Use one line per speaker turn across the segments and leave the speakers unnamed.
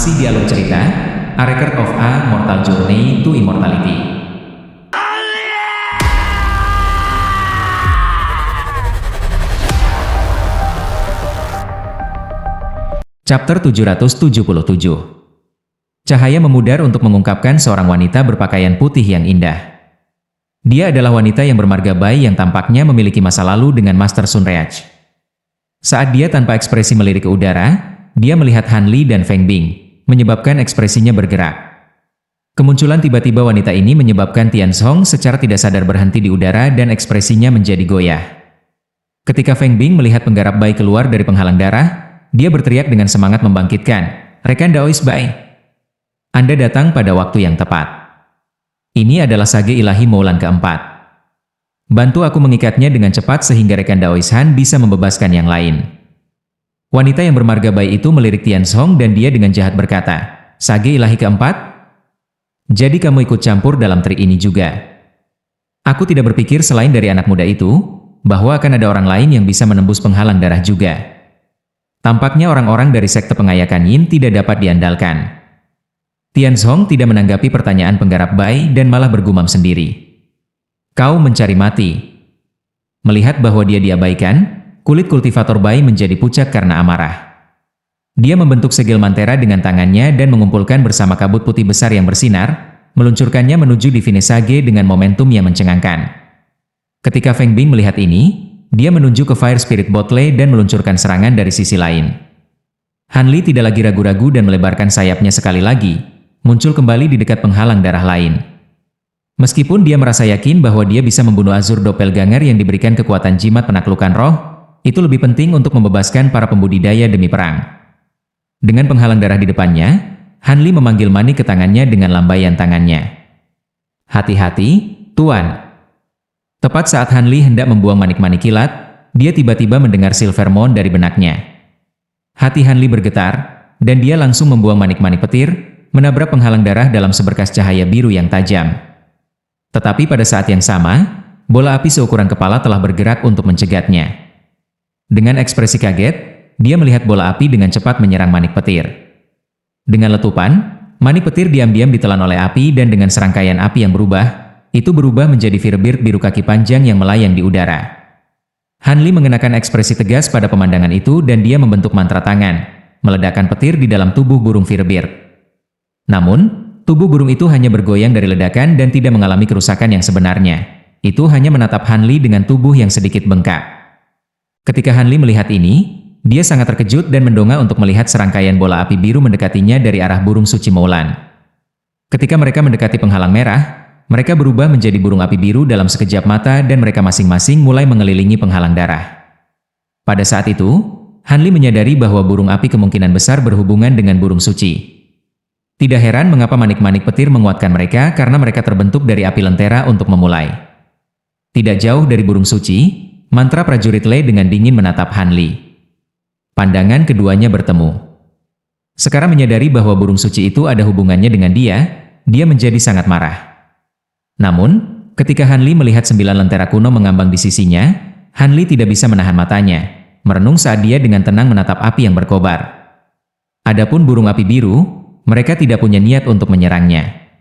Masih di alur cerita, A Record of a Mortal Journey to Immortality. Chapter 777. Cahaya memudar untuk mengungkapkan seorang wanita berpakaian putih yang indah. Dia adalah wanita yang bermarga baik yang tampaknya memiliki masa lalu dengan Master Sunreach. Saat dia tanpa ekspresi melirik ke udara, dia melihat Han Li dan Feng Bing, menyebabkan ekspresinya bergerak. Kemunculan tiba-tiba wanita ini menyebabkan Tian Song secara tidak sadar berhenti di udara dan ekspresinya menjadi goyah. Ketika Feng Bing melihat penggarap Bai keluar dari penghalang darah, dia berteriak dengan semangat membangkitkan, "Rekan Daois Bai, Anda datang pada waktu yang tepat. Ini adalah sage ilahi Moulan keempat. Bantu aku mengikatnya dengan cepat sehingga rekan Daois Han bisa membebaskan yang lain." Wanita yang bermarga Bai itu melirik Tian Song dan dia dengan jahat berkata, "Sage ilahi keempat? Jadi kamu ikut campur dalam trik ini juga?" Aku tidak berpikir selain dari anak muda itu, bahwa akan ada orang lain yang bisa menembus penghalang darah juga. Tampaknya orang-orang dari sekte pengayakan Yin tidak dapat diandalkan. Tian Song tidak menanggapi pertanyaan penggarap Bai dan malah bergumam sendiri. "Kau mencari mati." Melihat bahwa dia diabaikan, kulit kultivator Bai menjadi pucat karena amarah. Dia membentuk segel mantera dengan tangannya dan mengumpulkan bersama kabut putih besar yang bersinar, meluncurkannya menuju Divine Sage dengan momentum yang mencengangkan. Ketika Feng Bing melihat ini, dia menuju ke Fire Spirit Bottle dan meluncurkan serangan dari sisi lain. Han Li tidak lagi ragu-ragu dan melebarkan sayapnya sekali lagi, muncul kembali di dekat penghalang darah lain. Meskipun dia merasa yakin bahwa dia bisa membunuh Azur Doppelganger yang diberikan kekuatan jimat penaklukan roh, itu lebih penting untuk membebaskan para pembudidaya demi perang. Dengan penghalang darah di depannya, Han Li memanggil manik ke tangannya dengan lambaian tangannya. "Hati-hati, Tuan." Tepat saat Han Li hendak membuang manik-manik kilat, dia tiba-tiba mendengar Silver Moon dari benaknya. Hati Han Li bergetar, dan dia langsung membuang manik-manik petir, menabrak penghalang darah dalam seberkas cahaya biru yang tajam. Tetapi pada saat yang sama, bola api seukuran kepala telah bergerak untuk mencegatnya. Dengan ekspresi kaget, dia melihat bola api dengan cepat menyerang manik petir. Dengan letupan, manik petir diam-diam ditelan oleh api dan dengan serangkaian api yang itu berubah menjadi Firebird biru kaki panjang yang melayang di udara. Han Li mengenakan ekspresi tegas pada pemandangan itu dan dia membentuk mantra tangan, meledakkan petir di dalam tubuh burung Firebird. Namun, tubuh burung itu hanya bergoyang dari ledakan dan tidak mengalami kerusakan yang sebenarnya. Itu hanya menatap Han Li dengan tubuh yang sedikit bengkak. Ketika Han Li melihat ini, dia sangat terkejut dan mendongak untuk melihat serangkaian bola api biru mendekatinya dari arah burung suci Moulan. Ketika mereka mendekati penghalang merah, mereka berubah menjadi burung api biru dalam sekejap mata dan mereka masing-masing mulai mengelilingi penghalang darah. Pada saat itu, Han Li menyadari bahwa burung api kemungkinan besar berhubungan dengan burung suci. Tidak heran mengapa manik-manik petir menguatkan mereka karena mereka terbentuk dari api lentera untuk memulai. Tidak jauh dari burung suci, mantra prajurit Lei dengan dingin menatap Han Li. Pandangan keduanya bertemu. Sekarang menyadari bahwa burung suci itu ada hubungannya dengan dia menjadi sangat marah. Namun, ketika Han Li melihat 9 lentera kuno mengambang di sisinya, Han Li tidak bisa menahan matanya, merenung saat dia dengan tenang menatap api yang berkobar. Adapun burung api biru, mereka tidak punya niat untuk menyerangnya.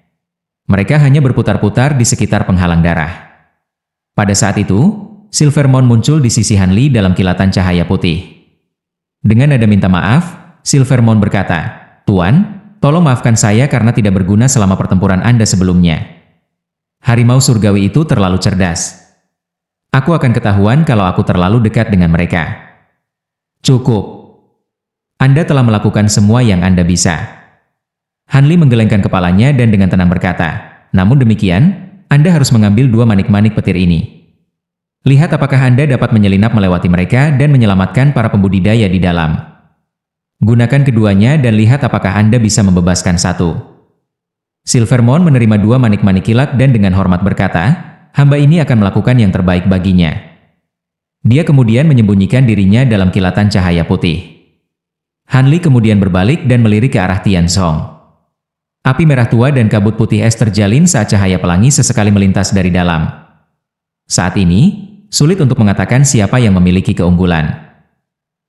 Mereka hanya berputar-putar di sekitar penghalang darah. Pada saat itu, Silver Moon muncul di sisi Han Li dalam kilatan cahaya putih. Dengan nada minta maaf, Silver Moon berkata, "Tuan, tolong maafkan saya karena tidak berguna selama pertempuran Anda sebelumnya. Harimau surgawi itu terlalu cerdas. Aku akan ketahuan kalau aku terlalu dekat dengan mereka." "Cukup. Anda telah melakukan semua yang Anda bisa." Han Li menggelengkan kepalanya dan dengan tenang berkata, "Namun demikian, Anda harus mengambil 2 manik-manik petir ini. Lihat apakah Anda dapat menyelinap melewati mereka dan menyelamatkan para pembudidaya di dalam. Gunakan keduanya dan lihat apakah Anda bisa membebaskan satu." Silver Moon menerima 2 manik-manik kilat dan dengan hormat berkata, "Hamba ini akan melakukan yang terbaik baginya." Dia kemudian menyembunyikan dirinya dalam kilatan cahaya putih. Han Li kemudian berbalik dan melirik ke arah Tian Song. Api merah tua dan kabut putih es terjalin saat cahaya pelangi sesekali melintas dari dalam. Saat ini, sulit untuk mengatakan siapa yang memiliki keunggulan.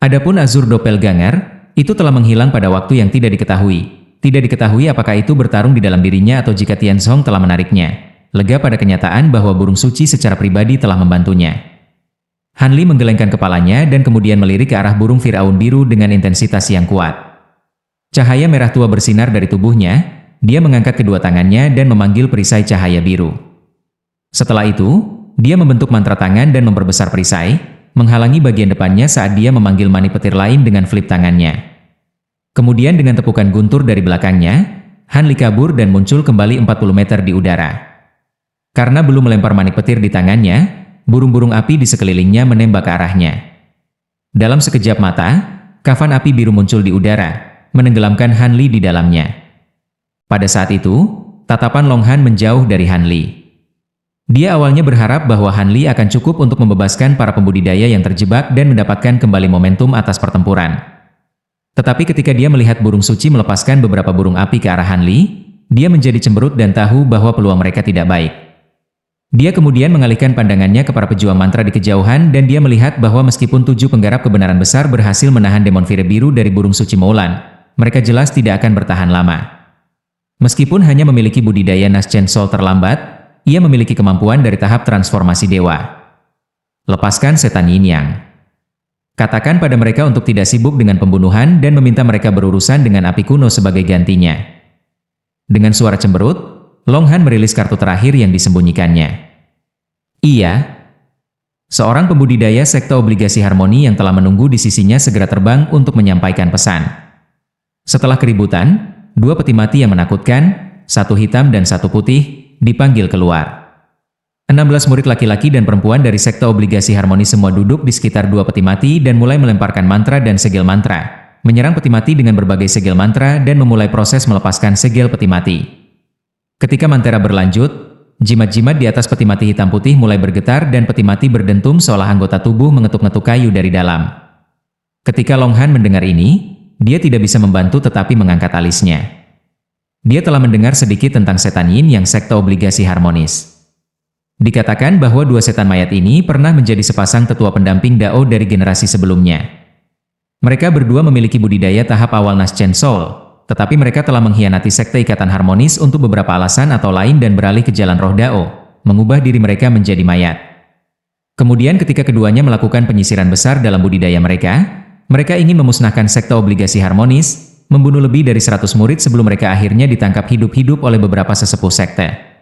Adapun Azur Doppelganger, itu telah menghilang pada waktu yang tidak diketahui, Tidak diketahui apakah itu bertarung di dalam dirinya atau jika Tianzong telah menariknya. Lega pada kenyataan bahwa burung suci secara pribadi telah membantunya. Han Li menggelengkan kepalanya dan kemudian melirik ke arah burung Firaun biru dengan intensitas yang kuat. Cahaya merah tua bersinar dari tubuhnya, dia mengangkat kedua tangannya dan memanggil perisai cahaya biru. Setelah itu, dia membentuk mantra tangan dan memperbesar perisai, menghalangi bagian depannya saat dia memanggil mani petir lain dengan flip tangannya. Kemudian dengan tepukan guntur dari belakangnya, Han Li kabur dan muncul kembali 40 meter di udara. Karena belum melempar manik petir di tangannya, burung-burung api di sekelilingnya menembak ke arahnya. Dalam sekejap mata, kafan api biru muncul di udara, menenggelamkan Han Li di dalamnya. Pada saat itu, tatapan Long Han menjauh dari Han Li. Dia awalnya berharap bahwa Han Li akan cukup untuk membebaskan para pembudidaya yang terjebak dan mendapatkan kembali momentum atas pertempuran. Tetapi ketika dia melihat burung suci melepaskan beberapa burung api ke arah Han Li, dia menjadi cemberut dan tahu bahwa peluang mereka tidak baik. Dia kemudian mengalihkan pandangannya ke para pejuang mantra di kejauhan dan dia melihat bahwa meskipun 7 penggarap kebenaran besar berhasil menahan demon Fire biru dari burung suci Moulan, mereka jelas tidak akan bertahan lama. Meskipun hanya memiliki budidaya Naschen Soul terlambat, ia memiliki kemampuan dari tahap transformasi dewa. Lepaskan setan Yin Yang. Katakan pada mereka untuk tidak sibuk dengan pembunuhan dan meminta mereka berurusan dengan api kuno sebagai gantinya. Dengan suara cemberut, Long Han merilis kartu terakhir yang disembunyikannya. Iya. Seorang pembudidaya sekte obligasi harmoni yang telah menunggu di sisinya segera terbang untuk menyampaikan pesan. Setelah keributan, 2 peti mati yang menakutkan, 1 hitam dan 1 putih, dipanggil keluar. 16 murid laki-laki dan perempuan dari sekte obligasi harmoni semua duduk di sekitar 2 peti mati dan mulai melemparkan mantra dan segel mantra, menyerang peti mati dengan berbagai segel mantra dan memulai proses melepaskan segel peti mati. Ketika mantra berlanjut, jimat-jimat di atas peti mati hitam putih mulai bergetar dan peti mati berdentum seolah anggota tubuh mengetuk-ngetuk kayu dari dalam. Ketika Long Han mendengar ini, dia tidak bisa membantu tetapi mengangkat alisnya. Dia telah mendengar sedikit tentang setan Yin yang sekte obligasi harmonis. Dikatakan bahwa 2 setan mayat ini pernah menjadi sepasang tetua pendamping Dao dari generasi sebelumnya. Mereka berdua memiliki budidaya tahap awal Naschen Soul, tetapi mereka telah mengkhianati sekte ikatan harmonis untuk beberapa alasan atau lain dan beralih ke jalan roh Dao, mengubah diri mereka menjadi mayat. Kemudian ketika keduanya melakukan penyisiran besar dalam budidaya mereka ingin memusnahkan sekte obligasi harmonis, membunuh lebih dari 100 murid sebelum mereka akhirnya ditangkap hidup-hidup oleh beberapa sesepuh sekte.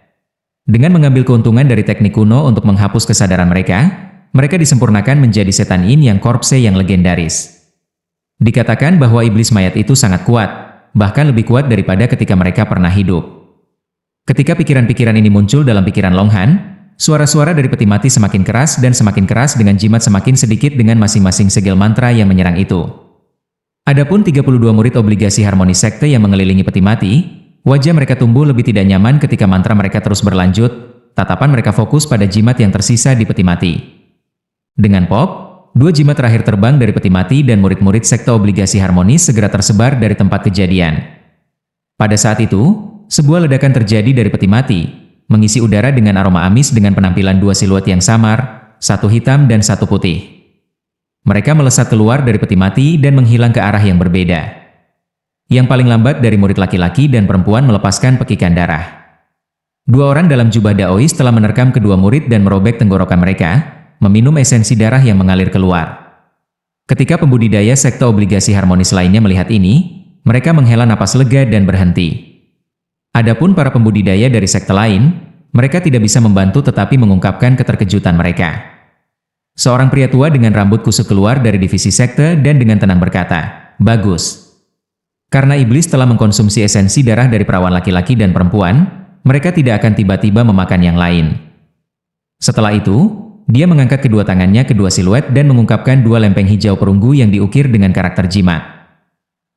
Dengan mengambil keuntungan dari teknik kuno untuk menghapus kesadaran mereka disempurnakan menjadi setan Yin yang korpse yang legendaris. Dikatakan bahwa iblis mayat itu sangat kuat, bahkan lebih kuat daripada ketika mereka pernah hidup. Ketika pikiran-pikiran ini muncul dalam pikiran Long Han, suara-suara dari peti mati semakin keras dan semakin keras dengan jimat semakin sedikit dengan masing-masing segel mantra yang menyerang itu. Adapun 32 murid obligasi harmonis sekte yang mengelilingi peti mati, wajah mereka tumbuh lebih tidak nyaman ketika mantra mereka terus berlanjut, tatapan mereka fokus pada jimat yang tersisa di peti mati. Dengan pop, 2 jimat terakhir terbang dari peti mati dan murid-murid sekte obligasi harmonis segera tersebar dari tempat kejadian. Pada saat itu, sebuah ledakan terjadi dari peti mati, mengisi udara dengan aroma amis dengan penampilan 2 siluet yang samar, 1 hitam dan 1 putih. Mereka melesat keluar dari peti mati dan menghilang ke arah yang berbeda. Yang paling lambat dari murid laki-laki dan perempuan melepaskan pekikan darah. 2 orang dalam jubah Daois telah menerkam kedua murid dan merobek tenggorokan mereka, meminum esensi darah yang mengalir keluar. Ketika pembudidaya sekte obligasi harmonis lainnya melihat ini, mereka menghela napas lega dan berhenti. Adapun para pembudidaya dari sekte lain, mereka tidak bisa membantu tetapi mengungkapkan keterkejutan mereka. Seorang pria tua dengan rambut kusut keluar dari divisi sekte dan dengan tenang berkata, "Bagus." Karena iblis telah mengkonsumsi esensi darah dari perawan laki-laki dan perempuan, mereka tidak akan tiba-tiba memakan yang lain. Setelah itu, dia mengangkat kedua tangannya ke 2 siluet dan mengungkapkan 2 lempeng hijau perunggu yang diukir dengan karakter jimat.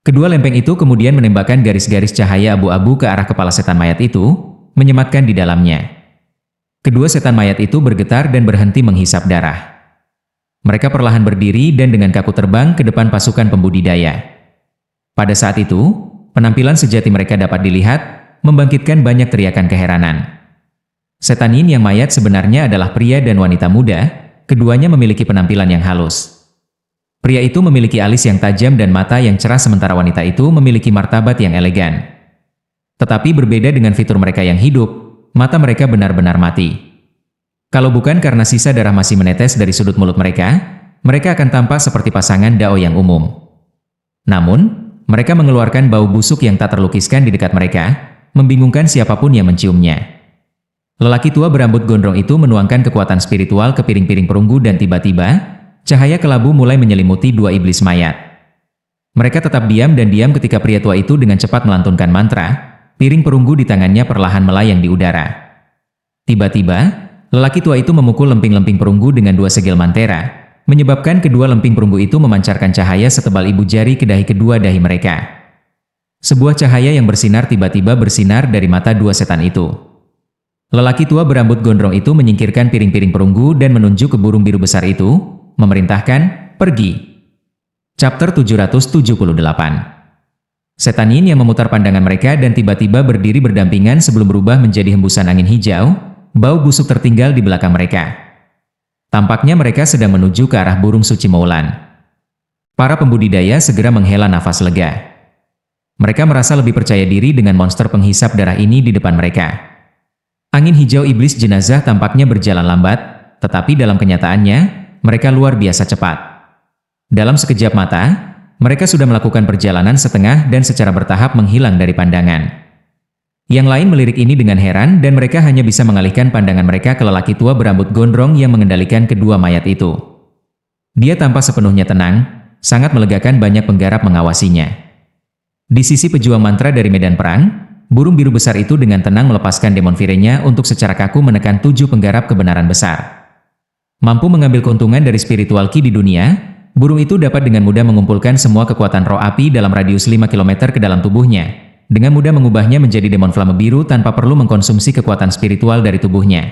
Kedua lempeng itu kemudian menembakkan garis-garis cahaya abu-abu ke arah kepala setan mayat itu, menyematkan di dalamnya. Kedua setan mayat itu bergetar dan berhenti menghisap darah. Mereka perlahan berdiri dan dengan kaku terbang ke depan pasukan pembudidaya. Pada saat itu, penampilan sejati mereka dapat dilihat, membangkitkan banyak teriakan keheranan. Setan Yin yang mayat sebenarnya adalah pria dan wanita muda, keduanya memiliki penampilan yang halus. Pria itu memiliki alis yang tajam dan mata yang cerah sementara wanita itu memiliki martabat yang elegan. Tetapi berbeda dengan fitur mereka yang hidup, mata mereka benar-benar mati. Kalau bukan karena sisa darah masih menetes dari sudut mulut mereka, mereka akan tampak seperti pasangan Dao yang umum. Namun, mereka mengeluarkan bau busuk yang tak terlukiskan di dekat mereka, membingungkan siapapun yang menciumnya. Lelaki tua berambut gondrong itu menuangkan kekuatan spiritual ke piring-piring perunggu dan tiba-tiba, cahaya kelabu mulai menyelimuti dua iblis mayat. Mereka tetap diam dan diam ketika pria tua itu dengan cepat melantunkan mantra, piring perunggu di tangannya perlahan melayang di udara. Tiba-tiba, lelaki tua itu memukul lemping-lemping perunggu dengan dua segel mantera, menyebabkan kedua lemping perunggu itu memancarkan cahaya setebal ibu jari ke dahi kedua dahi mereka. Sebuah cahaya yang bersinar tiba-tiba bersinar dari mata dua setan itu. Lelaki tua berambut gondrong itu menyingkirkan piring-piring perunggu dan menunjuk ke burung biru besar itu, memerintahkan, "Pergi." Chapter 778. Setan Yin yang memutar pandangan mereka dan tiba-tiba berdiri berdampingan sebelum berubah menjadi hembusan angin hijau, bau busuk tertinggal di belakang mereka. Tampaknya mereka sedang menuju ke arah burung suci Moulan. Para pembudidaya segera menghela nafas lega. Mereka merasa lebih percaya diri dengan monster penghisap darah ini di depan mereka. Angin hijau iblis jenazah tampaknya berjalan lambat, tetapi dalam kenyataannya, mereka luar biasa cepat. Dalam sekejap mata, mereka sudah melakukan perjalanan setengah dan secara bertahap menghilang dari pandangan. Yang lain melirik ini dengan heran dan mereka hanya bisa mengalihkan pandangan mereka ke lelaki tua berambut gondrong yang mengendalikan kedua mayat itu. Dia tampak sepenuhnya tenang, sangat melegakan banyak penggarap mengawasinya. Di sisi pejuang mantra dari medan perang, burung biru besar itu dengan tenang melepaskan demon virenya untuk secara kaku menekan 7 penggarap kebenaran besar. Mampu mengambil keuntungan dari spiritual ki di dunia, burung itu dapat dengan mudah mengumpulkan semua kekuatan roh api dalam radius 5 km ke dalam tubuhnya, dengan mudah mengubahnya menjadi demon flame biru tanpa perlu mengkonsumsi kekuatan spiritual dari tubuhnya.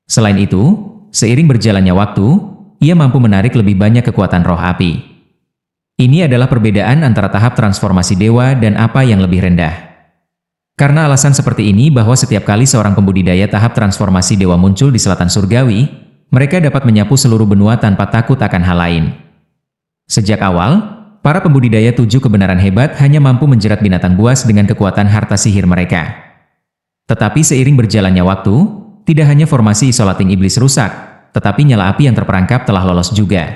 Selain itu, seiring berjalannya waktu, ia mampu menarik lebih banyak kekuatan roh api. Ini adalah perbedaan antara tahap transformasi dewa dan apa yang lebih rendah. Karena alasan seperti ini bahwa setiap kali seorang pembudidaya tahap transformasi dewa muncul di selatan surgawi, mereka dapat menyapu seluruh benua tanpa takut akan hal lain. Sejak awal, para pembudidaya 7 kebenaran hebat hanya mampu menjerat binatang buas dengan kekuatan harta sihir mereka. Tetapi seiring berjalannya waktu, tidak hanya formasi isolating iblis rusak, tetapi nyala api yang terperangkap telah lolos juga.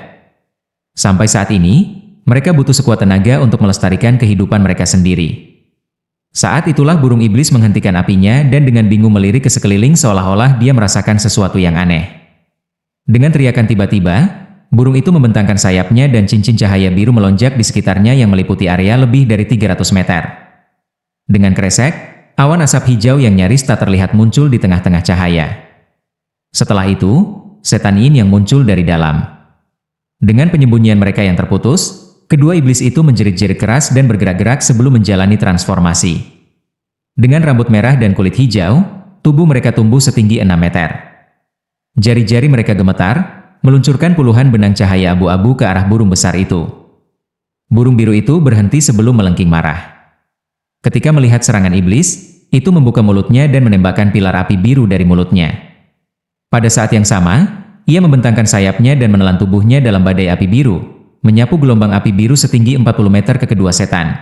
Sampai saat ini, mereka butuh sekuat tenaga untuk melestarikan kehidupan mereka sendiri. Saat itulah burung iblis menghentikan apinya dan dengan bingung melirik ke sekeliling seolah-olah dia merasakan sesuatu yang aneh. Dengan teriakan tiba-tiba, burung itu membentangkan sayapnya dan cincin cahaya biru melonjak di sekitarnya yang meliputi area lebih dari 300 meter. Dengan kresek, awan asap hijau yang nyaris tak terlihat muncul di tengah-tengah cahaya. Setelah itu, setan Yin yang muncul dari dalam. Dengan penyembunyian mereka yang terputus, kedua iblis itu menjerit-jerit keras dan bergerak-gerak sebelum menjalani transformasi. Dengan rambut merah dan kulit hijau, tubuh mereka tumbuh setinggi 6 meter. Jari-jari mereka gemetar, meluncurkan puluhan benang cahaya abu-abu ke arah burung besar itu. Burung biru itu berhenti sebelum melengking marah. Ketika melihat serangan iblis, itu membuka mulutnya dan menembakkan pilar api biru dari mulutnya. Pada saat yang sama, ia membentangkan sayapnya dan menelan tubuhnya dalam badai api biru, menyapu gelombang api biru setinggi 40 meter ke kedua setan.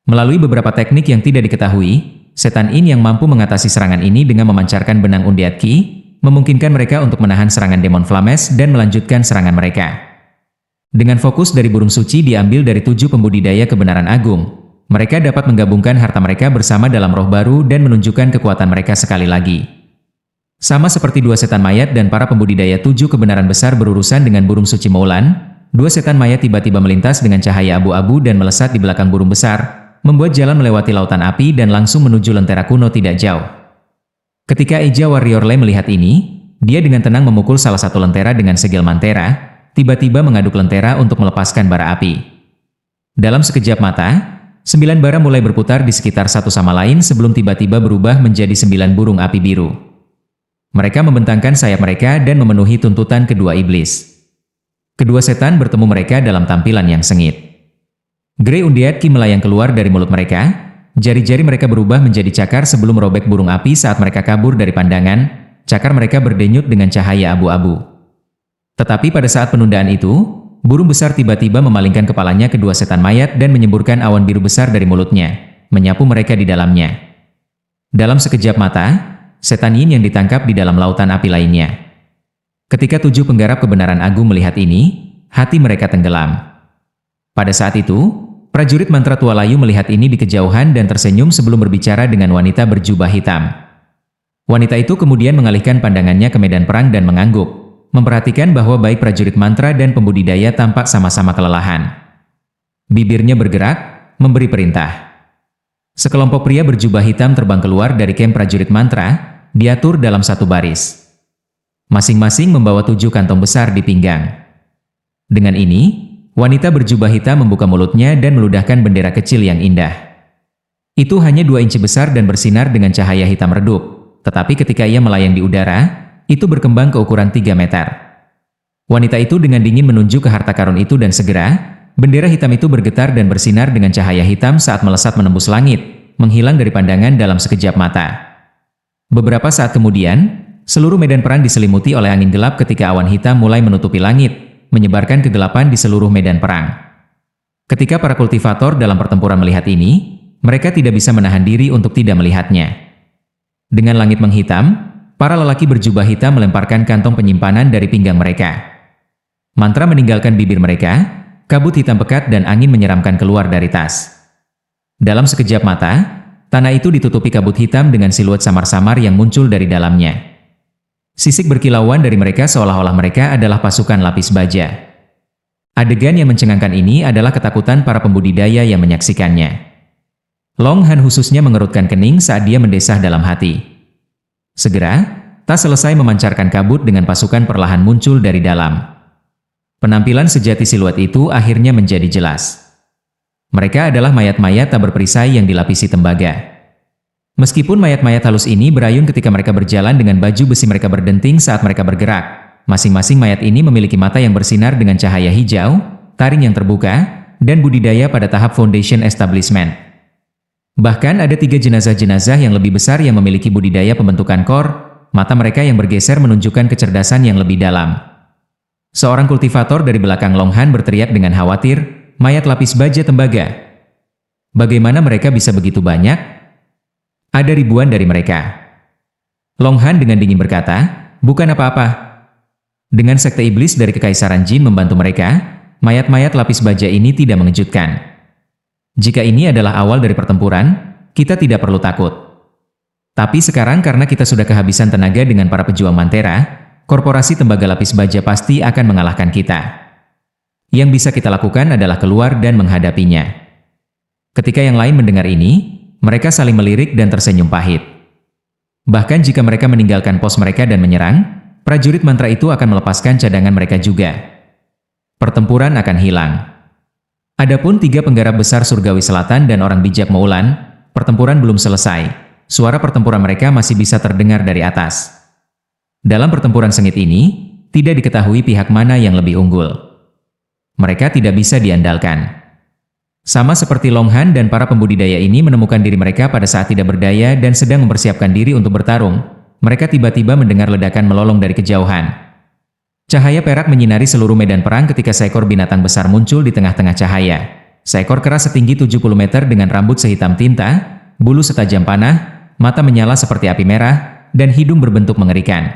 Melalui beberapa teknik yang tidak diketahui, setan Yin yang mampu mengatasi serangan ini dengan memancarkan benang undead ki, memungkinkan mereka untuk menahan serangan demon flames dan melanjutkan serangan mereka. Dengan fokus dari burung suci diambil dari 7 pembudidaya kebenaran agung, mereka dapat menggabungkan harta mereka bersama dalam roh baru dan menunjukkan kekuatan mereka sekali lagi. Sama seperti 2 setan mayat dan para pembudidaya 7 kebenaran besar berurusan dengan burung suci Moulan, 2 setan mayat tiba-tiba melintas dengan cahaya abu-abu dan melesat di belakang burung besar, membuat jalan melewati lautan api dan langsung menuju lentera kuno tidak jauh. Ketika Eja Warrior Lei melihat ini, dia dengan tenang memukul salah satu lentera dengan segel mantera, tiba-tiba mengaduk lentera untuk melepaskan bara api. Dalam sekejap mata, 9 bara mulai berputar di sekitar satu sama lain sebelum tiba-tiba berubah menjadi 9 burung api biru. Mereka membentangkan sayap mereka dan memenuhi tuntutan kedua iblis. Kedua setan bertemu mereka dalam tampilan yang sengit. Grey Undead Ki melayang keluar dari mulut mereka, jari-jari mereka berubah menjadi cakar sebelum merobek burung api saat mereka kabur dari pandangan, cakar mereka berdenyut dengan cahaya abu-abu. Tetapi pada saat penundaan itu, burung besar tiba-tiba memalingkan kepalanya ke 2 setan mayat dan menyemburkan awan biru besar dari mulutnya, menyapu mereka di dalamnya. Dalam sekejap mata, setan yin yang ditangkap di dalam lautan api lainnya. Ketika 7 penggarap kebenaran agung melihat ini, hati mereka tenggelam. Pada saat itu, prajurit mantra tua layu melihat ini di kejauhan dan tersenyum sebelum berbicara dengan wanita berjubah hitam. Wanita itu kemudian mengalihkan pandangannya ke medan perang dan mengangguk, memperhatikan bahwa baik prajurit mantra dan pembudidaya tampak sama-sama kelelahan. Bibirnya bergerak, memberi perintah. Sekelompok pria berjubah hitam terbang keluar dari kamp prajurit mantra, diatur dalam satu baris. Masing-masing membawa 7 kantong besar di pinggang. Dengan ini, wanita berjubah hitam membuka mulutnya dan meludahkan bendera kecil yang indah. Itu hanya 2 inci besar dan bersinar dengan cahaya hitam redup, tetapi ketika ia melayang di udara, itu berkembang ke ukuran 3 meter. Wanita itu dengan dingin menunjuk ke harta karun itu dan segera, bendera hitam itu bergetar dan bersinar dengan cahaya hitam saat melesat menembus langit, menghilang dari pandangan dalam sekejap mata. Beberapa saat kemudian, seluruh medan perang diselimuti oleh angin gelap ketika awan hitam mulai menutupi langit, menyebarkan kegelapan di seluruh medan perang. Ketika para kultivator dalam pertempuran melihat ini, mereka tidak bisa menahan diri untuk tidak melihatnya. Dengan langit menghitam, para lelaki berjubah hitam melemparkan kantong penyimpanan dari pinggang mereka. Mantra meninggalkan bibir mereka, kabut hitam pekat dan angin menyeramkan keluar dari tas. Dalam sekejap mata, tanah itu ditutupi kabut hitam dengan siluet samar-samar yang muncul dari dalamnya. Sisik berkilauan dari mereka seolah-olah mereka adalah pasukan lapis baja. Adegan yang mencengangkan ini adalah ketakutan para pembudidaya yang menyaksikannya. Long Han khususnya mengerutkan kening saat dia mendesah dalam hati. Segera, tas selesai memancarkan kabut dengan pasukan perlahan muncul dari dalam. Penampilan sejati siluet itu akhirnya menjadi jelas. Mereka adalah mayat-mayat tak berperisai yang dilapisi tembaga. Meskipun mayat-mayat halus ini berayun ketika mereka berjalan dengan baju besi mereka berdenting saat mereka bergerak, masing-masing mayat ini memiliki mata yang bersinar dengan cahaya hijau, taring yang terbuka, dan budidaya pada tahap foundation establishment. Bahkan ada 3 jenazah-jenazah yang lebih besar yang memiliki budidaya pembentukan kor, mata mereka yang bergeser menunjukkan kecerdasan yang lebih dalam. Seorang kultivator dari belakang Long Han berteriak dengan khawatir, mayat lapis baja tembaga. Bagaimana mereka bisa begitu banyak? Ada ribuan dari mereka. Long Han dengan dingin berkata, bukan apa-apa. Dengan sekte iblis dari kekaisaran jin membantu mereka, mayat-mayat lapis baja ini tidak mengejutkan. Jika ini adalah awal dari pertempuran, kita tidak perlu takut. Tapi sekarang karena kita sudah kehabisan tenaga dengan para pejuang Mantera, korporasi tembaga lapis baja pasti akan mengalahkan kita. Yang bisa kita lakukan adalah keluar dan menghadapinya. Ketika yang lain mendengar ini, mereka saling melirik dan tersenyum pahit. Bahkan jika mereka meninggalkan pos mereka dan menyerang, prajurit mantra itu akan melepaskan cadangan mereka juga. Pertempuran akan hilang. Adapun 3 penggarap besar surgawi selatan dan orang bijak Moulan, pertempuran belum selesai. Suara pertempuran mereka masih bisa terdengar dari atas. Dalam pertempuran sengit ini, tidak diketahui pihak mana yang lebih unggul. Mereka tidak bisa diandalkan. Sama seperti Long Han dan para pembudidaya ini menemukan diri mereka pada saat tidak berdaya dan sedang mempersiapkan diri untuk bertarung, mereka tiba-tiba mendengar ledakan melolong dari kejauhan. Cahaya perak menyinari seluruh medan perang ketika seekor binatang besar muncul di tengah-tengah cahaya. Seekor kera setinggi 70 meter dengan rambut sehitam tinta, bulu setajam panah, mata menyala seperti api merah, dan hidung berbentuk mengerikan.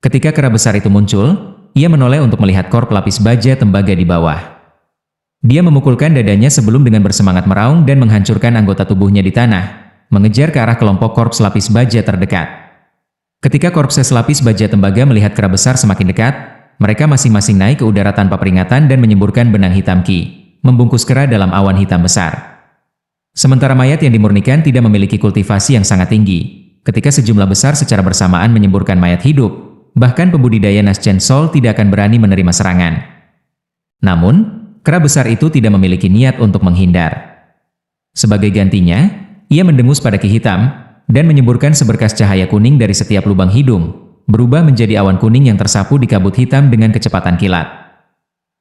Ketika kera besar itu muncul, ia menoleh untuk melihat korp lapis baja tembaga di bawah. Dia memukulkan dadanya sebelum dengan bersemangat meraung dan menghancurkan anggota tubuhnya di tanah, mengejar ke arah kelompok korps lapis baja terdekat. Ketika korps lapis baja tembaga melihat kera besar semakin dekat, mereka masing-masing naik ke udara tanpa peringatan dan menyemburkan benang hitam ki, membungkus kera dalam awan hitam besar. Sementara mayat yang dimurnikan tidak memiliki kultivasi yang sangat tinggi, ketika sejumlah besar secara bersamaan menyemburkan mayat hidup, bahkan pembudidaya Naschen Sol tidak akan berani menerima serangan. Namun, kera besar itu tidak memiliki niat untuk menghindar. Sebagai gantinya, ia mendengus pada ki hitam, dan menyemburkan seberkas cahaya kuning dari setiap lubang hidung, berubah menjadi awan kuning yang tersapu di kabut hitam dengan kecepatan kilat.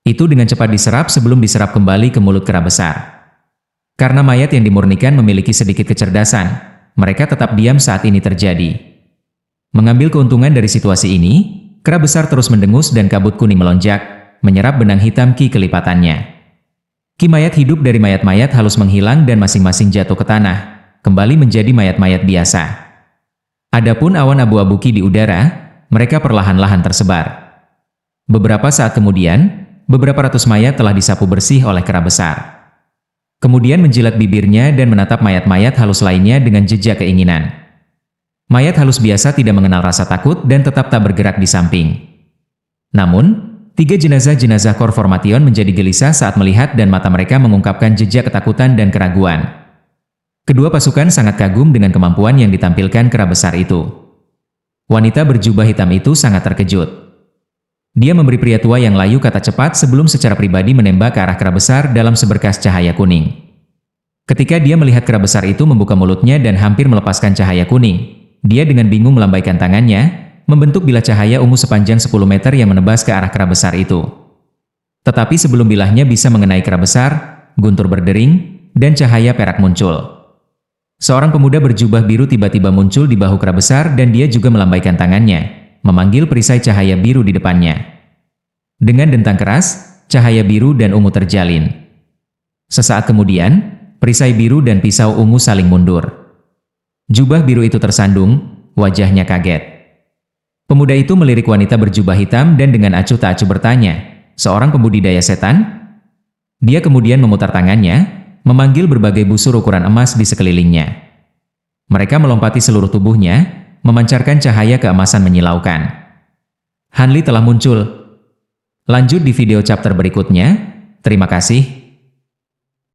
Itu dengan cepat diserap sebelum diserap kembali ke mulut kera besar. Karena mayat yang dimurnikan memiliki sedikit kecerdasan, mereka tetap diam saat ini terjadi. Mengambil keuntungan dari situasi ini, kera besar terus mendengus dan kabut kuning melonjak, menyerap benang hitam ki kelipatannya. Mayat hidup dari mayat-mayat halus menghilang dan masing-masing jatuh ke tanah, kembali menjadi mayat-mayat biasa. Adapun awan abu-abu Ki di udara, mereka perlahan-lahan tersebar. Beberapa saat kemudian, beberapa ratus mayat telah disapu bersih oleh kera besar. Kemudian menjilat bibirnya dan menatap mayat-mayat halus lainnya dengan jejak keinginan. Mayat halus biasa tidak mengenal rasa takut dan tetap tak bergerak di samping. Namun, 3 jenazah-jenazah Kor Formation menjadi gelisah saat melihat dan mata mereka mengungkapkan jejak ketakutan dan keraguan. Kedua pasukan sangat kagum dengan kemampuan yang ditampilkan kera besar itu. Wanita berjubah hitam itu sangat terkejut. Dia memberi pria tua yang layu kata cepat sebelum secara pribadi menembak ke arah kera besar dalam seberkas cahaya kuning. Ketika dia melihat kera besar itu membuka mulutnya dan hampir melepaskan cahaya kuning, dia dengan bingung melambaikan tangannya, membentuk bilah cahaya ungu sepanjang 10 meter yang menebas ke arah kera besar itu. Tetapi sebelum bilahnya bisa mengenai kera besar, guntur berdering, dan cahaya perak muncul. Seorang pemuda berjubah biru tiba-tiba muncul di bahu kera besar dan dia juga melambaikan tangannya, memanggil perisai cahaya biru di depannya. Dengan dentang keras, cahaya biru dan ungu terjalin. Sesaat kemudian, perisai biru dan pisau ungu saling mundur. Jubah biru itu tersandung, wajahnya kaget. Pemuda itu melirik wanita berjubah hitam dan dengan acuh tak acuh bertanya, "Seorang pembudidaya setan?" Dia kemudian memutar tangannya, memanggil berbagai busur ukuran emas di sekelilingnya. Mereka melompati seluruh tubuhnya, memancarkan cahaya keemasan menyilaukan. Hanli telah muncul. Lanjut di video chapter berikutnya. Terima kasih.